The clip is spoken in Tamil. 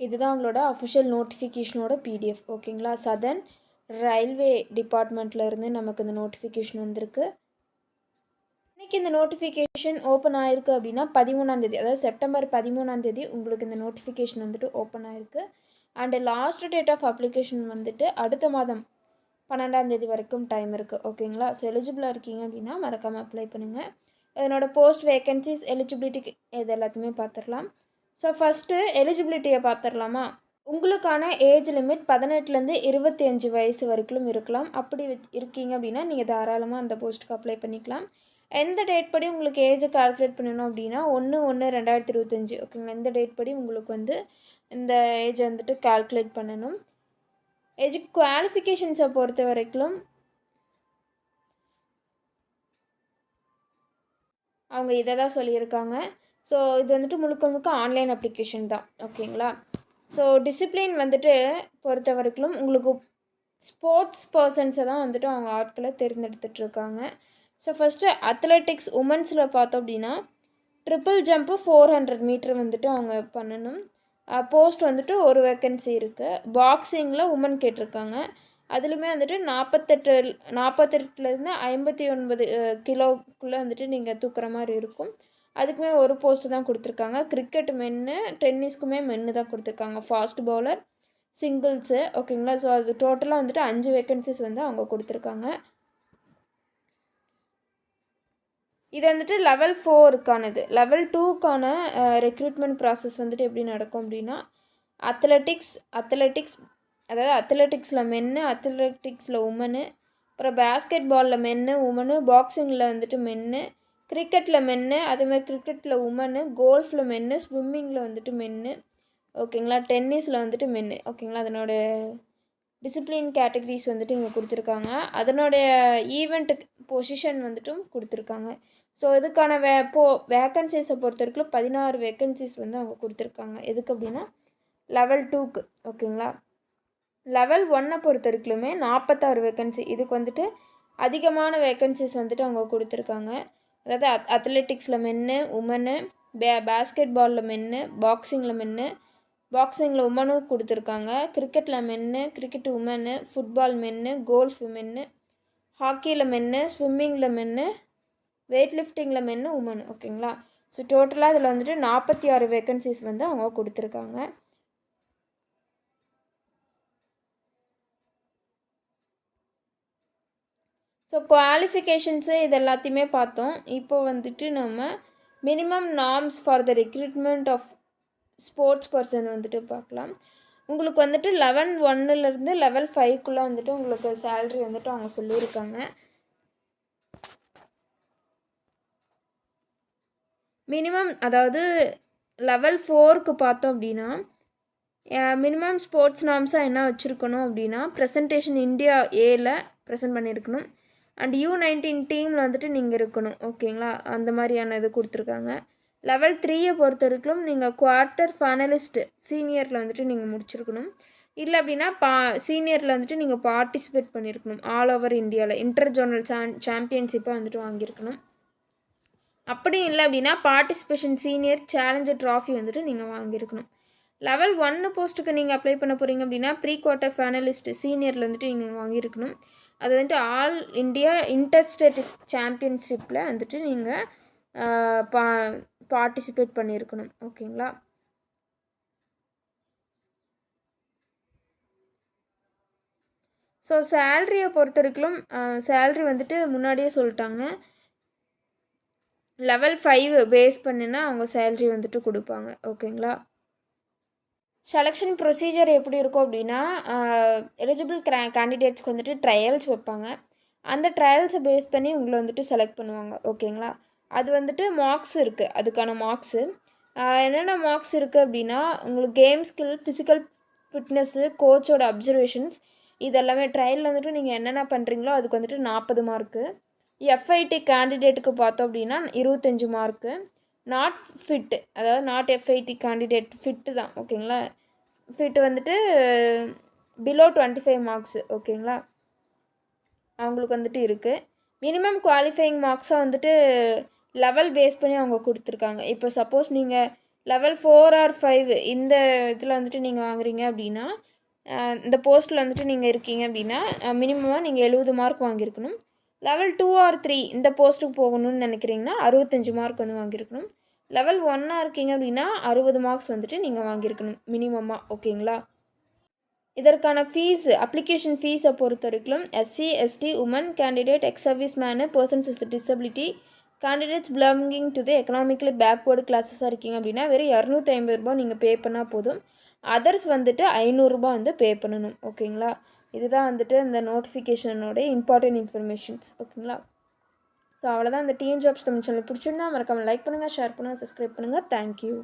இதுதான் உங்களோட அஃபிஷியல் நோட்டிஃபிகேஷனோட பிடிஎஃப். ஓகேங்களா? சதர்ன் ரயில்வே டிபார்ட்மெண்ட்லேருந்து நமக்கு இந்த நோட்டிஃபிகேஷன் வந்திருக்கு. இன்றைக்கி இந்த நோட்டிஃபிகேஷன் ஓப்பன் ஆகிருக்கு அப்படின்னா 13ஆந்தேதி, அதாவது செப்டம்பர் 13ஆந்தேதி உங்களுக்கு இந்த நோட்டிஃபிகேஷன் வந்துட்டு ஓப்பன் ஆகிருக்கு. And last date of application வந்துட்டு அடுத்த மாதம் 12ஆந்தேதி வரைக்கும் டைம் இருக்குது. ஓகேங்களா? ஸோ எலிஜிபிளாக இருக்கீங்க அப்படின்னா மறக்காமல் அப்ளை பண்ணுங்கள். இதனோட போஸ்ட் வேக்கன்சிஸ், எலிஜிபிலிட்டி இது எல்லாத்தையுமே பார்த்துடலாம். ஸோ ஃபஸ்ட்டு எலிஜிபிலிட்டியை பார்த்துடலாமா? உங்களுக்கான ஏஜ் லிமிட் 18லேருந்து 25 வயசு வரைக்கும் இருக்கலாம். அப்படி இருக்கீங்க அப்படின்னா நீங்கள் தாராளமாக அந்த போஸ்ட்டுக்கு அப்ளை பண்ணிக்கலாம். எந்த டேட் படி உங்களுக்கு ஏஜை கால்குலேட் பண்ணணும் அப்படின்னா 1/1/2025. ஓகேங்களா? இந்த டேட் படி உங்களுக்கு வந்து இந்த ஏஜை வந்துட்டு கால்குலேட் பண்ணணும். ஏஜ் குவாலிஃபிகேஷன்ஸை பொறுத்த வரைக்கும் அவங்க இதை தான் சொல்லியிருக்காங்க. ஸோ இது வந்துட்டு முழுக்க முழுக்க ஆன்லைன் அப்ளிகேஷன் தான். ஓகேங்களா? ஸோ டிசிப்ளின் வந்துட்டு பொறுத்த வரைக்கும் உங்களுக்கு ஸ்போர்ட்ஸ் பர்சன்ஸை தான் வந்துட்டு அவங்க ஆட்களை தேர்ந்தெடுத்துட்ருக்காங்க. ஸோ ஃபஸ்ட்டு அத்லெட்டிக்ஸ் உமன்ஸில் பார்த்தோம் அப்படின்னா ட்ரிபிள் ஜம்ப்பு 400 மீட்டர் வந்துட்டு அவங்க பண்ணணும். போஸ்ட் வந்துட்டு ஒரு வேக்கன்சி இருக்குது. பாக்ஸிங்கில் உமன் கேட்டிருக்காங்க. அதுலேயுமே வந்துட்டு 48லேருந்து 59 கிலோக்குள்ளே வந்துட்டு நீங்கள் தூக்குற மாதிரி இருக்கும். அதுக்குமே ஒரு போஸ்ட்டு தான் கொடுத்துருக்காங்க. கிரிக்கெட் மென்னு, டென்னிஸ்க்குமே மென்னு தான் கொடுத்துருக்காங்க. Fast bowler, shingles. ஓகேங்களா? ஸோ அது டோட்டலாக வந்துட்டு 5 வேக்கன்சிஸ் வந்து அவங்க கொடுத்துருக்காங்க. இது வந்துட்டு லெவல் 4க்கானது. லெவல் 2க்கான ரெக்ரூட்மெண்ட் ப்ராசஸ் வந்துட்டு எப்படி நடக்கும் அப்படின்னா அத்லெட்டிக்ஸ் அதாவது அத்லெட்டிக்ஸில் மென்னு, அத்லெட்டிக்ஸில் உமனு, அப்புறம் பேஸ்கெட் பாலில் மென்னு உமனு, பாக்ஸிங்கில் வந்துட்டு மென்னு, கிரிக்கெட்டில் மென்னு, அதேமாதிரி கிரிக்கெட்டில் உமனு, கோல்ஃபில் மென்னு, ஸ்விம்மிங்கில் வந்துட்டு மென்னு. ஓகேங்களா? டென்னிஸில் வந்துட்டு மென்னு. ஓகேங்களா? அதனோட டிசிப்ளின் கேட்டகரிஸ் வந்துட்டு இங்கே கொடுத்துருக்காங்க. அதனுடைய ஈவெண்ட்டுக்கு பொசிஷன் வந்துட்டும் கொடுத்துருக்காங்க. ஸோ இதுக்கான வேக்கன்சிஸை பொறுத்த வரைக்கும் 16 வேக்கன்சிஸ் வந்து அவங்க கொடுத்துருக்காங்க. எதுக்கு அப்படின்னா லெவல் 2க்கு. ஓகேங்களா? லெவல் 1 பொறுத்த வரைக்குமே 46 வேக்கன்சி. இதுக்கு வந்துட்டு அதிகமான வேக்கன்சிஸ் வந்துட்டு அவங்க கொடுத்துருக்காங்க. அதாவது அத்லெட்டிக்ஸில் மென்னு உமனு, பேஸ்கெட் பாலில் மென்னு, பாக்ஸிங்கில் மென்னு, பாக்ஸிங்கில் உமனும் கொடுத்துருக்காங்க. கிரிக்கெட்டில் மென்னு, கிரிக்கெட் உமனு, ஃபுட்பால் மென்னு, கோல்ஃப் மென்னு, ஹாக்கியில் மென்னு, ஸ்விம்மிங்கில் மென்னு, வெயிட் லிஃப்டிங்கில் மென்னு உமனு. ஓகேங்களா? ஸோ டோட்டலாக இதில் வந்துட்டு 46 வேக்கன்சிஸ் வந்து அவங்க கொடுத்துருக்காங்க. ஸோ குவாலிஃபிகேஷன்ஸு இது எல்லாத்தையுமே பார்த்தோம். இப்போ வந்துட்டு நம்ம minimum norms for the recruitment of sports person வந்துட்டு பார்க்கலாம். உங்களுக்கு வந்துட்டு லெவல் 1லேருந்து லெவல் 5க்குள்ளே வந்துட்டு உங்களுக்கு சேல்ரி வந்துட்டு அவங்க சொல்லியிருக்காங்க. மினிமம் அதாவது லெவல் 4க்கு பார்த்தோம் அப்படின்னா மினிமம் ஸ்போர்ட்ஸ் நார்ம்ஸாக என்ன வச்சுருக்கணும் அப்படின்னா ப்ரெசன்டேஷன் இந்தியா ஏல ப்ரெசென்ட் பண்ணியிருக்கணும். அண்ட் U19 டீமில் வந்துட்டு நீங்கள் இருக்கணும். ஓகேங்களா? அந்த மாதிரியான இது கொடுத்துருக்காங்க. லெவல் 3யை பொறுத்த வரைக்கும் நீங்கள் குவார்ட்டர் ஃபைனலிஸ்ட்டு சீனியரில் வந்துட்டு நீங்கள் முடிச்சிருக்கணும். இல்லை அப்படின்னா சீனியரில் வந்துட்டு நீங்கள் பார்ட்டிசிபேட் பண்ணியிருக்கணும். ஆல் ஓவர் இந்தியாவில் இன்டர் ஜோனல் சாம்பியன்ஷிப்பாக வந்துட்டு வாங்கியிருக்கணும். அப்படி இல்லை அப்படின்னா பார்ட்டிசிபேஷன் சீனியர் சேலஞ்சர் ட்ராஃபி வந்துட்டு நீங்கள் வாங்கியிருக்கணும். லெவல் 1 போஸ்ட்டுக்கு நீங்கள் அப்ளை பண்ண போகிறீங்க அப்படின்னா ப்ரீ குவார்ட்டர் ஃபைனலிஸ்ட் சீனியரில் வந்துட்டு நீங்கள் வாங்கியிருக்கணும். அது வந்துட்டு ஆல் இண்டியா இன்டர் ஸ்டேட் சாம்பியன்ஷிப்பில் வந்துட்டு நீங்கள் பார்ட்டிசிபேட் பண்ணியிருக்கணும். ஓகேங்களா? ஸோ சேல்ரியை பொறுத்த வரைக்கும் சேல்ரி வந்துட்டு முன்னாடியே சொல்லிட்டாங்க. லெவல் 5 பேஸ் பண்ணினா அவங்க சேல்ரி வந்துட்டு கொடுப்பாங்க. ஓகேங்களா? செலெக்ஷன் ப்ரொசீஜர் எப்படி இருக்கும் அப்படின்னா எலிஜிபிள் கேண்டிடேட்ஸ்க்கு வந்துட்டு ட்ரையல்ஸ் வைப்பாங்க. அந்த ட்ரையல்ஸை பேஸ் பண்ணி உங்களை வந்துட்டு செலக்ட் பண்ணுவாங்க. ஓகேங்களா? அது வந்துட்டு மார்க்ஸ் இருக்குது. அதுக்கான மார்க்ஸு என்னென்ன மார்க்ஸ் இருக்குது அப்படின்னா உங்களுக்கு கேம் ஸ்கில், ஃபிசிக்கல் ஃபிட்னஸ்ஸு, கோச்சோட அப்சர்வேஷன்ஸ் இதெல்லாமே ட்ரையலில் வந்துட்டு நீங்கள் என்னென்ன பண்ணுறீங்களோ அதுக்கு வந்துட்டு 40 மார்க்கு. எஃப்ஐடி கேண்டிடேட்டுக்கு பார்த்தோம் அப்படின்னா 25 மார்க்கு. நாட் ஃபிட்டு, அதாவது நாட் எஃப்ஐடி கேண்டிடேட் ஃபிட்டு தான். ஓகேங்களா? ஃபிட்டு வந்துட்டு பிலோ 25 மார்க்ஸு. ஓகேங்களா? அவங்களுக்கு வந்துட்டு இருக்குது. மினிமம் குவாலிஃபையிங் மார்க்ஸாக வந்துட்டு லெவல் பேஸ் பண்ணி அவங்க கொடுத்துருக்காங்க. இப்போ சப்போஸ் நீங்கள் லெவல் 4 ஆர் 5 இந்த இதில் வந்துட்டு நீங்கள் வாங்குறீங்க அப்படின்னா இந்த போஸ்ட்டில் வந்துட்டு நீங்கள் இருக்கீங்க அப்படின்னா மினிமமாக நீங்கள் 70 மார்க் வாங்கியிருக்கணும். லெவல் 2 ஆர் 3 இந்த போஸ்ட்டுக்கு போகணும்னு நினைக்கிறீங்கன்னா 65 மார்க் வந்து வாங்கியிருக்கணும். லெவல் 1ஆக இருக்கீங்க அப்படின்னா 60 மார்க்ஸ் வந்துட்டு நீங்கள் வாங்கியிருக்கணும் மினிமமாக. ஓகேங்களா? இதற்கான ஃபீஸ் அப்ளிகேஷன் ஃபீஸை பொறுத்த வரைக்கும் SC ST woman candidate ex service men persons with disability candidates belonging to the economically backward கிளாஸஸாக இருக்கீங்க அப்படின்னா வெறும் 250 ரூபாய் நீங்கள் பே பண்ணால் போதும். அதர்ஸ் வந்துட்டு 500 ரூபாய் வந்து பே பண்ணணும். ஓகேங்களா? இதுதான் வந்துட்டு இந்த நோட்டிஃபிகேஷனோட இம்பார்ட்டன்ட் இன்ஃபர்மேஷன்ஸ். ஓகேங்களா? ஸோ அவ்வளோதான் இந்த டிஎன் ஜாப்ஸ் தமிழ் சேனல் பிடிச்சிருந்தா மறக்காமல் லைக் பண்ணுங்கள், ஷேர் பண்ணுங்கள், சப்ஸ்கிரைப் பண்ணுங்கள். தேங்க்யூ.